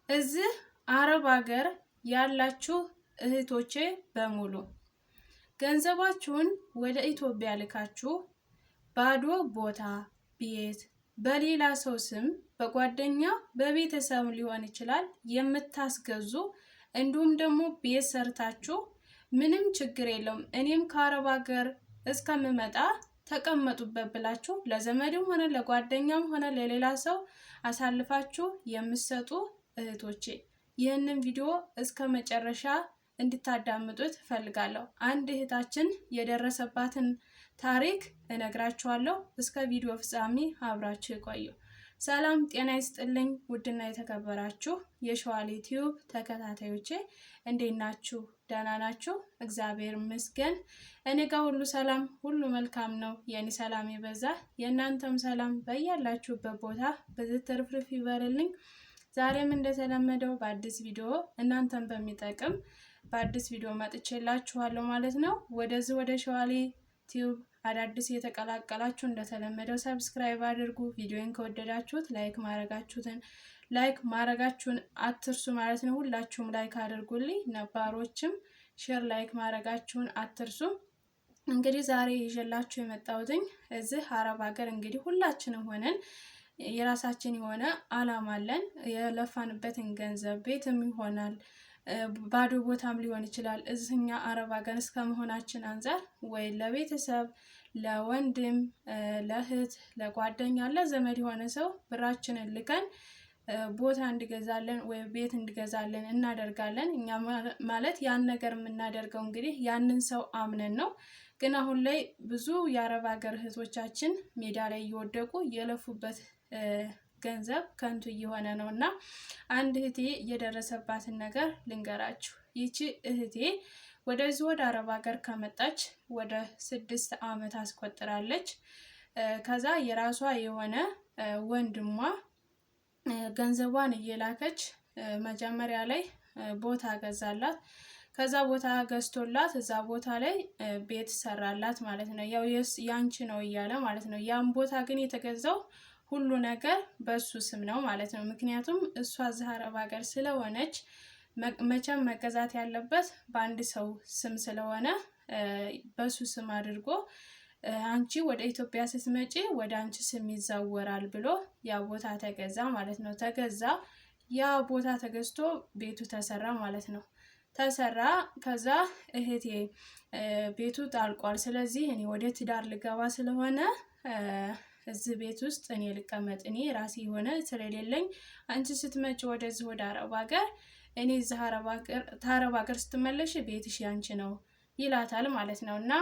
እዚህ አረብ ሀገር ያላችሁ እህቶቼ በሙሉ ገንዘባችሁን ወደ ኢትዮጵያ ልካችሁ ባዶ ቦታ ቤት በሌላ ሰው ስም በጓደኛ በቤተሰብ ሊሆን ይችላል የምታስገዙ እንዲሁም ደግሞ ቤት ሰርታችሁ ምንም ችግር የለውም እኔም ከአረብ ሀገር እስከምመጣ ተቀመጡበት ብላችሁ ለዘመድም ሆነ ለጓደኛም ሆነ ለሌላ ሰው አሳልፋችሁ የምትሰጡ እህቶቼ ይህንን ቪዲዮ እስከ መጨረሻ እንድታዳምጡት ፈልጋለሁ። አንድ እህታችን የደረሰባትን ታሪክ እነግራችኋለሁ። እስከ ቪዲዮ ፍጻሜ አብራችሁ ይቆዩ። ሰላም ጤና ይስጥልኝ። ውድና የተከበራችሁ የሸዋሌ ቲዩብ ተከታታዮቼ እንዴት ናችሁ? ደህና ናችሁ? እግዚአብሔር ይመስገን እኔ ጋር ሁሉ ሰላም፣ ሁሉ መልካም ነው። የኔ ሰላም ይበዛ፣ የእናንተም ሰላም በያላችሁበት ቦታ በዝትርፍርፍ ይበርልኝ። ዛሬም እንደተለመደው በአዲስ ቪዲዮ እናንተን በሚጠቅም በአዲስ ቪዲዮ መጥቼላችኋለሁ ማለት ነው። ወደዚህ ወደ ሸዋሌ ቲዩብ አዳዲስ የተቀላቀላችሁ እንደተለመደው ሰብስክራይብ አድርጉ። ቪዲዮን ከወደዳችሁት ላይክ ማድረጋችሁን አትርሱ ማለት ነው። ሁላችሁም ላይክ አድርጉልኝ፣ ነባሮችም ሼር ላይክ ማድረጋችሁን አትርሱ። እንግዲህ ዛሬ ይዤላችሁ የመጣሁትኝ እዚህ አረብ ሀገር እንግዲህ ሁላችንም ሆነን የራሳችን የሆነ አላማ አለን። የለፋንበትን ገንዘብ ቤትም ይሆናል ባዶ ቦታም ሊሆን ይችላል። እዚህኛ አረብ ሀገር እስከመሆናችን አንፃር ወይ ለቤተሰብ ለወንድም ለእህት ለጓደኛ ለዘመድ የሆነ ሰው ብራችንን ልከን ቦታ እንዲገዛለን ወይ ቤት እንዲገዛለን እናደርጋለን። እኛ ማለት ያን ነገር የምናደርገው እንግዲህ ያንን ሰው አምነን ነው። ግን አሁን ላይ ብዙ የአረብ ሀገር እህቶቻችን ሜዳ ላይ እየወደቁ የለፉበት ገንዘብ ከንቱ እየሆነ ነው እና አንድ እህቴ የደረሰባትን ነገር ልንገራችሁ። ይቺ እህቴ ወደዚህ ወደ አረብ ሀገር ከመጣች ወደ 6 ዓመት አስቆጥራለች። ከዛ የራሷ የሆነ ወንድሟ ገንዘቧን እየላከች መጀመሪያ ላይ ቦታ ገዛላት። ከዛ ቦታ ገዝቶላት እዛ ቦታ ላይ ቤት ሰራላት ማለት ነው። ያው ያንቺ ነው እያለ ማለት ነው። ያን ቦታ ግን የተገዛው ሁሉ ነገር በሱ ስም ነው ማለት ነው። ምክንያቱም እሷ እዚህ አረብ ሀገር ስለሆነች መቼም መገዛት ያለበት በአንድ ሰው ስም ስለሆነ በሱ ስም አድርጎ አንቺ ወደ ኢትዮጵያ ስትመጪ ወደ አንቺ ስም ይዛወራል ብሎ ያ ቦታ ተገዛ ማለት ነው። ተገዛ፣ ያ ቦታ ተገዝቶ ቤቱ ተሰራ ማለት ነው። ተሰራ። ከዛ እህቴ ቤቱ ታልቋል፣ ስለዚህ እኔ ወደ ትዳር ልገባ ስለሆነ እዚህ ቤት ውስጥ እኔ ልቀመጥ፣ እኔ ራሴ የሆነ ስለሌለኝ አንቺ ስትመጪ ወደዚህ ወደ አረብ ሀገር እኔ እዚህ አረብ ሀገር ስትመለሽ ቤትሽ ያንቺ ነው ይላታል ማለት ነው። እና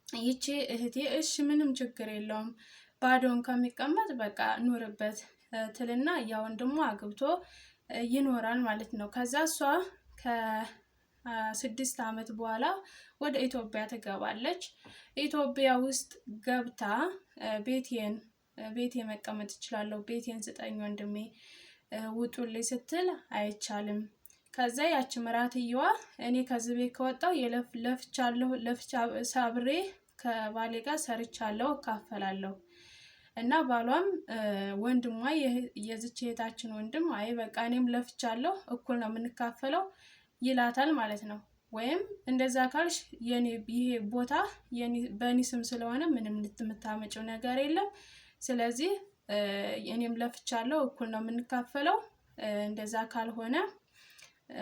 ይቺ እህቴ እሺ ምንም ችግር የለውም ባዶን ከሚቀመጥ በቃ ኑርበት ትልና ያ ወንድሟ አግብቶ ይኖራል ማለት ነው። ከዛ እሷ ከ6 ዓመት በኋላ ወደ ኢትዮጵያ ትገባለች። ኢትዮጵያ ውስጥ ገብታ ቤቴ መቀመጥ እችላለሁ፣ ቤቴን ስጠኝ ወንድሜ ውጡልኝ ስትል አይቻልም። ከዛ ያቺ ምራትየዋ እኔ ከዚህ ቤት ከወጣው ለፍቻ ሳብሬ ከባሌ ጋር ሰርቻለሁ እካፈላለሁ እና ባሏም ወንድሟ የዚች እህታችን ወንድም አይ በቃ እኔም ለፍቻለሁ እኩል ነው የምንካፈለው ይላታል ማለት ነው። ወይም እንደዛ ካልሽ ይሄ ቦታ በእኔ ስም ስለሆነ ምንም ልትምታመጪው ነገር የለም፣ ስለዚህ እኔም ለፍቻለሁ እኩል ነው የምንካፈለው፣ እንደዛ ካልሆነ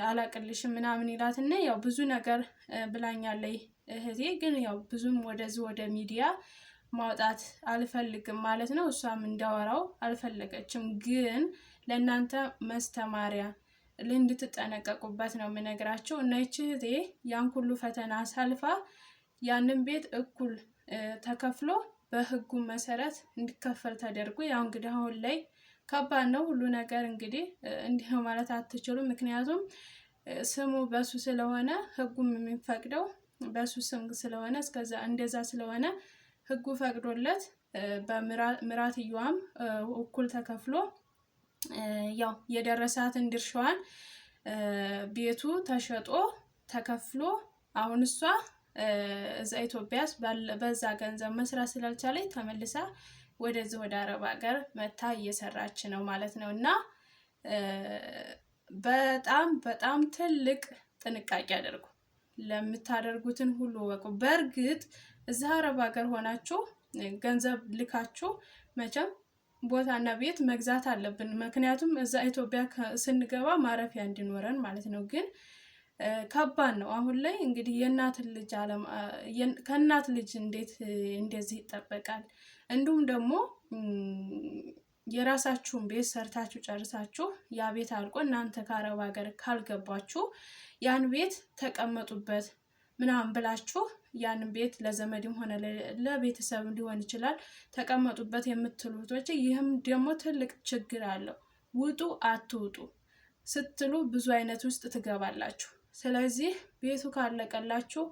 አላቅልሽም ምናምን ይላትና ያው ብዙ ነገር ብላኛለች እህቴ። ግን ያው ብዙም ወደዚህ ወደ ሚዲያ ማውጣት አልፈልግም ማለት ነው። እሷም እንዳወራው አልፈለገችም። ግን ለእናንተ መስተማሪያ እንድትጠነቀቁበት ነው የምነግራችሁ። እና ይህች እህቴ ያን ሁሉ ፈተና ሳልፋ ያንን ቤት እኩል ተከፍሎ በህጉ መሰረት እንዲከፈል ተደርጎ ያው እንግዲህ አሁን ላይ ከባድ ነው ሁሉ ነገር እንግዲህ እንዲህ ማለት አትችሉም። ምክንያቱም ስሙ በሱ ስለሆነ ህጉም የሚፈቅደው በሱ ስም ስለሆነ እስከዛ እንደዛ ስለሆነ ህጉ ፈቅዶለት በምራትየዋም እኩል ተከፍሎ ያው የደረሳትን ድርሻዋን ቤቱ ተሸጦ ተከፍሎ አሁን እሷ እዛ ኢትዮጵያስ በዛ ገንዘብ መስራት ስላልቻለች ተመልሳ ወደዚህ ወደ አረብ ሀገር መታ እየሰራች ነው ማለት ነው። እና በጣም በጣም ትልቅ ጥንቃቄ አድርጉ። ለምታደርጉትን ሁሉ ወቁ። በእርግጥ እዛ አረብ ሀገር ሆናችሁ ገንዘብ ልካችሁ መቼም ቦታና ቤት መግዛት አለብን። ምክንያቱም እዛ ኢትዮጵያ ስንገባ ማረፊያ እንዲኖረን ማለት ነው። ግን ከባድ ነው። አሁን ላይ እንግዲህ የእናትን ልጅ ከእናት ልጅ እንዴት እንደዚህ ይጠበቃል? እንዲሁም ደግሞ የራሳችሁን ቤት ሰርታችሁ ጨርሳችሁ ያ ቤት አልቆ እናንተ ከአረብ ሀገር ካልገባችሁ ያን ቤት ተቀመጡበት ምናምን ብላችሁ ያንን ቤት ለዘመድም ሆነ ለቤተሰብ ሊሆን ይችላል ተቀመጡበት የምትሉት፣ ይህም ደግሞ ትልቅ ችግር አለው። ውጡ አትውጡ ስትሉ ብዙ አይነት ውስጥ ትገባላችሁ። ስለዚህ ቤቱ ካለቀላችሁ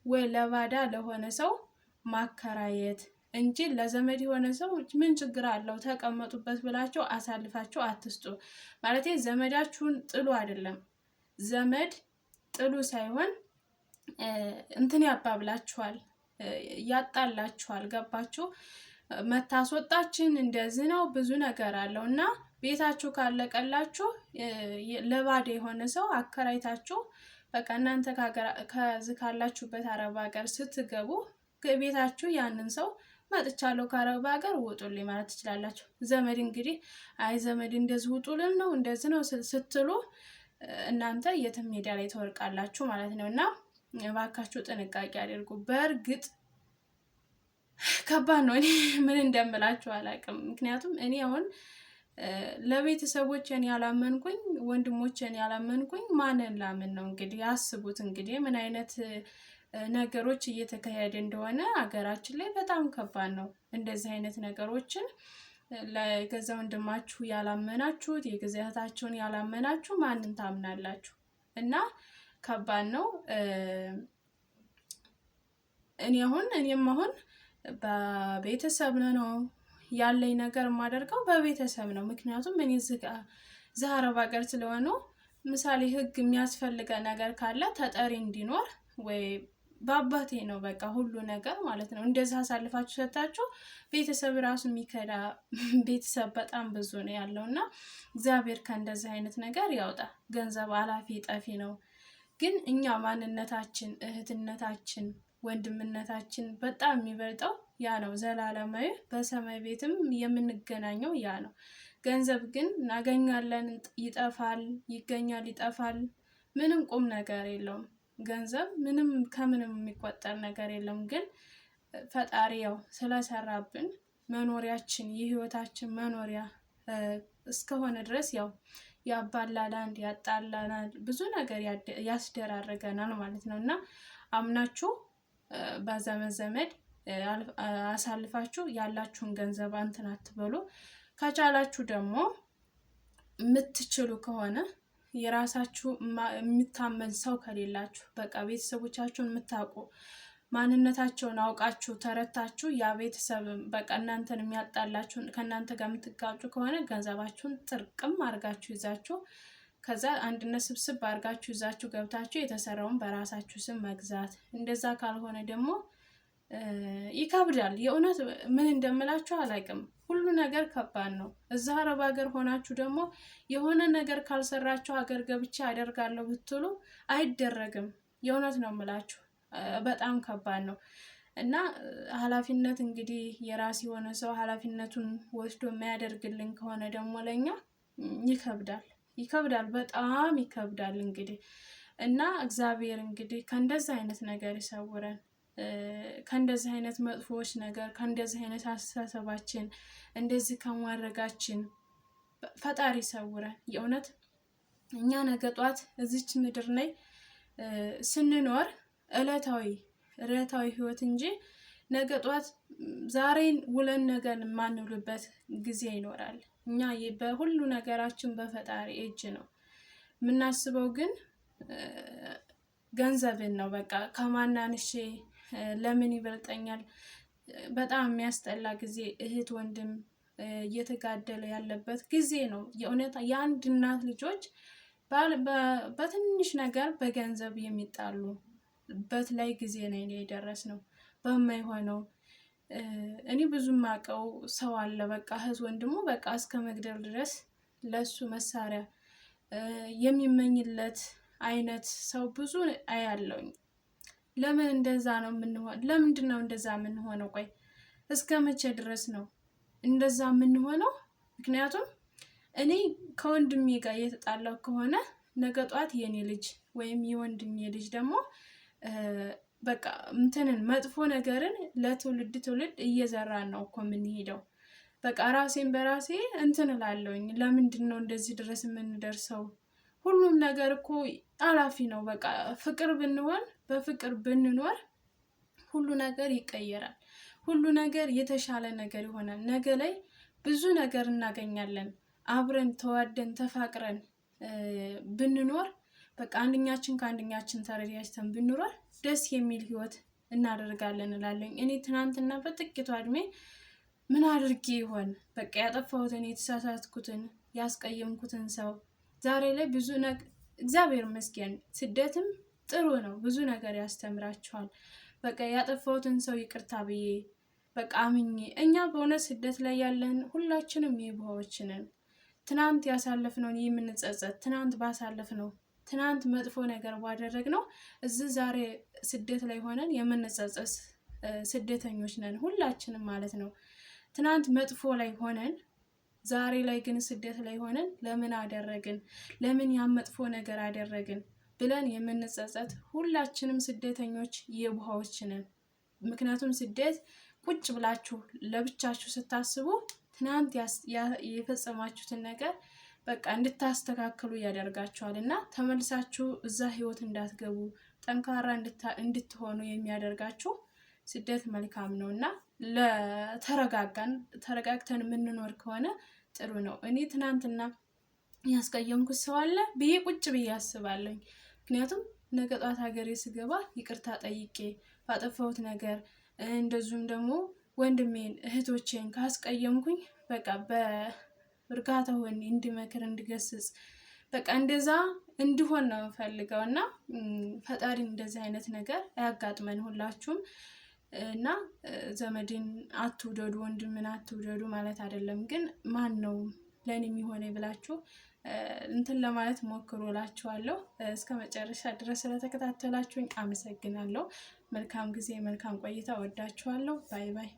ወይ ለባዳ ለሆነ ሰው ማከራየት እንጂ ለዘመድ የሆነ ሰው ምን ችግር አለው ተቀመጡበት ብላችሁ አሳልፋችሁ አትስጡ። ማለት ዘመዳችሁን ጥሉ አይደለም፣ ዘመድ ጥሉ ሳይሆን እንትን ያባብላችኋል፣ ያጣላችኋል። ገባችሁ? መታስወጣችን እንደዚህ ነው፣ ብዙ ነገር አለው እና ቤታችሁ ካለቀላችሁ ለባዳ የሆነ ሰው አከራይታችሁ በቃ እናንተ ከዚህ ካላችሁበት አረብ ሀገር ስትገቡ ቤታችሁ ያንን ሰው መጥቻለሁ ከአረብ ሀገር ውጡልኝ ማለት ትችላላችሁ። ዘመድ እንግዲህ አይ ዘመድ እንደዚህ ውጡልን ነው እንደዚህ ነው ስትሉ እናንተ የትም ሜዳ ላይ ተወርቃላችሁ ማለት ነው። እና እባካችሁ ጥንቃቄ አድርጉ። በእርግጥ ከባድ ነው። እኔ ምን እንደምላችሁ አላውቅም። ምክንያቱም እኔ አሁን ለቤተሰቦቼን ያላመንኩኝ ወንድሞቼን ያላመንኩኝ ማንን ላምን ነው? እንግዲህ ያስቡት እንግዲህ ምን አይነት ነገሮች እየተካሄደ እንደሆነ ሀገራችን ላይ በጣም ከባድ ነው። እንደዚህ አይነት ነገሮችን ለገዛ ወንድማችሁ ያላመናችሁት የገዛ እህታችሁን ያላመናችሁ ማንን ታምናላችሁ? እና ከባድ ነው። እኔም አሁን በቤተሰብ ነው ያለኝ ነገር የማደርገው በቤተሰብ ነው። ምክንያቱም እኔ እዚህ አረብ ሀገር ስለሆነ ምሳሌ ህግ የሚያስፈልገ ነገር ካለ ተጠሪ እንዲኖር ወይ በአባቴ ነው በቃ ሁሉ ነገር ማለት ነው። እንደዛ አሳልፋችሁ ሰጣችሁ ቤተሰብ ራሱ የሚከዳ ቤተሰብ በጣም ብዙ ነው ያለው እና እግዚአብሔር ከእንደዚህ አይነት ነገር ያውጣ። ገንዘብ አላፊ ጠፊ ነው። ግን እኛ ማንነታችን፣ እህትነታችን፣ ወንድምነታችን በጣም የሚበልጠው ያ ነው። ዘላለማዊ በሰማይ ቤትም የምንገናኘው ያ ነው። ገንዘብ ግን እናገኛለን፣ ይጠፋል፣ ይገኛል፣ ይጠፋል። ምንም ቁም ነገር የለውም። ገንዘብ ምንም ከምንም የሚቆጠር ነገር የለም። ግን ፈጣሪ ያው ስለሰራብን መኖሪያችን የህይወታችን መኖሪያ እስከሆነ ድረስ ያው ያባላላል፣ ያጣላናል፣ ብዙ ነገር ያስደራረገናል ማለት ነው እና አምናችሁ በዘመድ አሳልፋችሁ ያላችሁን ገንዘብ እንትን አትበሉ። ከቻላችሁ ደግሞ የምትችሉ ከሆነ የራሳችሁ የሚታመን ሰው ከሌላችሁ በቃ ቤተሰቦቻችሁን የምታውቁ ማንነታቸውን አውቃችሁ ተረታችሁ ያ ቤተሰብ በቃ እናንተን የሚያጣላችሁ ከእናንተ ጋር የምትጋጩ ከሆነ ገንዘባችሁን ጥርቅም አድርጋችሁ ይዛችሁ ከዛ አንድነት ስብስብ አድርጋችሁ ይዛችሁ ገብታችሁ የተሰራውን በራሳችሁ ስም መግዛት። እንደዛ ካልሆነ ደግሞ ይከብዳል። የእውነት ምን እንደምላችሁ አላውቅም። ሁሉ ነገር ከባድ ነው። እዛ አረብ ሀገር ሆናችሁ ደግሞ የሆነ ነገር ካልሰራችሁ ሀገር ገብቼ አደርጋለሁ ብትሉ አይደረግም። የእውነት ነው የምላችሁ፣ በጣም ከባድ ነው እና ኃላፊነት እንግዲህ የራስ የሆነ ሰው ኃላፊነቱን ወስዶ የሚያደርግልን ከሆነ ደግሞ ለኛ ይከብዳል፣ በጣም ይከብዳል። እንግዲህ እና እግዚአብሔር እንግዲህ ከእንደዚህ አይነት ነገር ይሰውረን። ከእንደዚህ አይነት መጥፎዎች ነገር ከእንደዚህ አይነት አስተሳሰባችን እንደዚህ ከማድረጋችን ፈጣሪ ይሰውረን። የእውነት እኛ ነገ ጧት እዚች ምድር ላይ ስንኖር ዕለታዊ ህይወት እንጂ ነገ ጧት ዛሬን ውለን ነገን የማንውልበት ጊዜ ይኖራል። እኛ በሁሉ ነገራችን በፈጣሪ እጅ ነው የምናስበው። ግን ገንዘብን ነው በቃ ከማናንሼ ለምን ይበልጠኛል። በጣም የሚያስጠላ ጊዜ፣ እህት ወንድም እየተጋደለ ያለበት ጊዜ ነው። የእውነት የአንድ እናት ልጆች በትንሽ ነገር በገንዘብ የሚጣሉበት ላይ ጊዜ ነው የደረስነው። በማይሆነው እኔ ብዙም አውቀው ሰው አለ በቃ እህት ወንድሙ በቃ እስከ መግደል ድረስ ለሱ መሳሪያ የሚመኝለት አይነት ሰው ብዙ አያለውኝ። ለምን እንደዛ ነው የምንሆን? ለምንድን ነው እንደዛ የምንሆነው? ቆይ እስከ መቼ ድረስ ነው እንደዛ የምንሆነው? ምክንያቱም እኔ ከወንድሜ ጋር እየተጣላሁ ከሆነ ነገ ጧት የኔ ልጅ ወይም የወንድሜ ልጅ ደግሞ በቃ እንትንን መጥፎ ነገርን ለትውልድ ትውልድ እየዘራን ነው እኮ የምንሄደው። በቃ ራሴን በራሴ እንትን እላለሁኝ። ለምንድን ነው እንደዚህ ድረስ የምንደርሰው? ሁሉም ነገር እኮ አላፊ ነው። በቃ ፍቅር ብንሆን በፍቅር ብንኖር ሁሉ ነገር ይቀየራል። ሁሉ ነገር የተሻለ ነገር ይሆናል። ነገ ላይ ብዙ ነገር እናገኛለን። አብረን ተዋደን ተፋቅረን ብንኖር በቃ አንደኛችን ከአንደኛችን ተረዳጅተን ብንኖር ደስ የሚል ህይወት እናደርጋለን እላለሁ። እኔ ትናንትና በጥቂቷ እድሜ ምን አድርጌ ይሆን በቃ ያጠፋሁትን የተሳሳትኩትን ያስቀየምኩትን ሰው ዛሬ ላይ ብዙ ነገር እግዚአብሔር ይመስገን ስደትም ጥሩ ነው፣ ብዙ ነገር ያስተምራችኋል። በቃ ያጠፋሁትን ሰው ይቅርታ ብዬ በቃ አምኜ እኛ በእውነት ስደት ላይ ያለን ሁላችንም የዋሆች ነን። ትናንት ያሳለፍነውን የምንጸጸት ትናንት ባሳለፍነው ትናንት መጥፎ ነገር ባደረግነው እዚህ ዛሬ ስደት ላይ ሆነን የምንጸጸት ስደተኞች ነን ሁላችንም ማለት ነው። ትናንት መጥፎ ላይ ሆነን ዛሬ ላይ ግን ስደት ላይ ሆነን ለምን አደረግን፣ ለምን ያን መጥፎ ነገር አደረግን ብለን የምንጸጸት ሁላችንም ስደተኞች የዋሆች ነን። ምክንያቱም ስደት ቁጭ ብላችሁ ለብቻችሁ ስታስቡ ትናንት የፈጸማችሁትን ነገር በቃ እንድታስተካክሉ ያደርጋችኋል እና ተመልሳችሁ እዛ ህይወት እንዳትገቡ ጠንካራ እንድትሆኑ የሚያደርጋችሁ ስደት መልካም ነው እና ተረጋግተን የምንኖር ከሆነ ጥሩ ነው። እኔ ትናንትና ያስቀየምኩት ሰው አለ ብዬ ቁጭ ብዬ አስባለሁኝ። ምክንያቱም ነገ ጧት ሀገሬ ስገባ ይቅርታ ጠይቄ ባጠፋሁት ነገር እንደዚሁም ደግሞ ወንድሜን እህቶቼን ካስቀየምኩኝ በቃ በእርጋታ ሆኜ እንድመክር እንድገስጽ በቃ እንደዛ እንዲሆን ነው የምፈልገው እና ፈጣሪ እንደዚህ አይነት ነገር አያጋጥመን ሁላችሁም። እና ዘመድን አትውደዱ ወንድምን አትውደዱ ማለት አይደለም፣ ግን ማን ነው ለኔ የሚሆነኝ ብላችሁ እንትን ለማለት ሞክሩ እላችኋለሁ። እስከ መጨረሻ ድረስ ስለተከታተላችሁኝ አመሰግናለሁ። መልካም ጊዜ፣ መልካም ቆይታ። ወዳችኋለሁ። ባይ ባይ።